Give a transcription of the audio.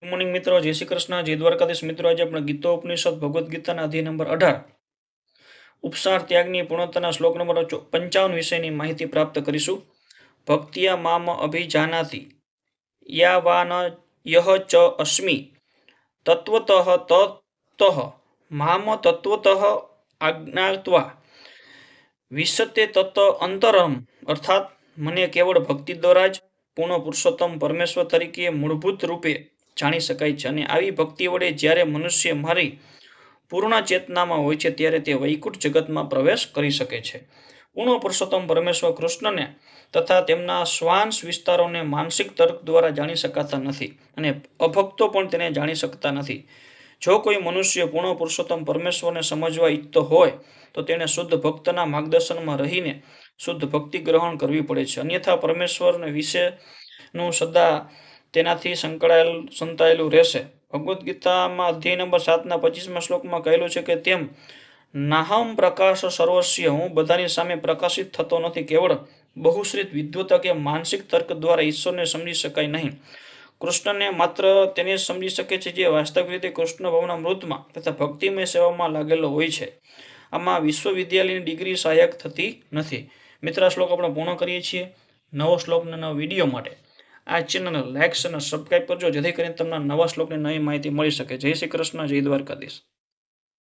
Morning મિત્રો, જય શ્રી કૃષ્ણ, જય દ્વારકાધીશ મિત્રો। આજે આપણે ગીતોપનિષદ ભગવદ્ ગીતાના અધ્યાય નંબર 18 ઉપસાર ત્યાગની પૂર્ણતાના શ્લોક નંબર 55 વિષયની માહિતી પ્રાપ્ત કરીશું। ભક્તિયા મામ અભિજાનાતિ યાવાન યહ ચ અસ્મિ તત્વતઃ તતઃ મામ તત્વતઃ આજ્ઞાત્વા વિશતે તત અંતરમ, અર્થાત મને કેવળ ભક્તિ દ્વારા જ પૂર્ણ પુરુષોત્તમ પરમેશ્વર તરીકે મૂળભૂત રૂપે જાણી શકાય છે। અને આવી ભક્તિ વડે જ્યારે મનુષ્ય મારી પૂર્ણ ચેતનામાં હોય છે ત્યારે તે વૈકુંઠ જગતમાં પ્રવેશ કરી શકે છે। પૂર્ણ પુરુષોત્તમ પરમેશ્વર કૃષ્ણને તથા તેમના શ્વાંશ વિસ્તારોને માનસિક તર્ક દ્વારા જાણી શકાતા નથી અને અભક્તો પણ તેને જાણી શકતા નથી। જો કોઈ મનુષ્ય પૂર્ણ પુરુષોત્તમ પરમેશ્વરને સમજવા ઈચ્છતો હોય તો તેણે શુદ્ધ ભક્તના માર્ગદર્શનમાં રહીને શુદ્ધ ભક્તિ ગ્રહણ કરવી પડે છે, અન્યથા પરમેશ્વર વિશેનું સદા તેનાથી સંકળાયેલું રહેશે। ભગવદ્ ગીતામાં અધ્યાય નંબર 7ના 25મા શ્લોકમાં કહેલું છે કે તેમ નાહમ પ્રકાશ સર્વસ્ય, હું બધાની સામે પ્રકાશિત થતો નથી। કેવળ બહુશ્રિત વિદ્વતા કે માનસિક તર્ક દ્વારા ઈશ્વરને સમજી શકાય નહીં। કૃષ્ણને માત્ર તેને સમજી શકે છે જે વાસ્તવિક રીતે કૃષ્ણ ભાવના મૃતમાં તથા ભક્તિમય સેવામાં લાગેલો હોય છે। આમાં વિશ્વવિદ્યાલયની ડિગ્રી સહાયક થતી નથી। મિત્ર, આ શ્લોક આપણે પૂર્ણ કરીએ છીએ। નવો શ્લોકના નવા વિડીયો માટે આ ચેનલને લાઇક અને સબસ્ક્રાઇબ કરજો, જેથી કરીને તમને નવા શ્લોકની નવી માહિતી મળી શકે। જય શ્રી કૃષ્ણ, જય દ્વારકાધીશ।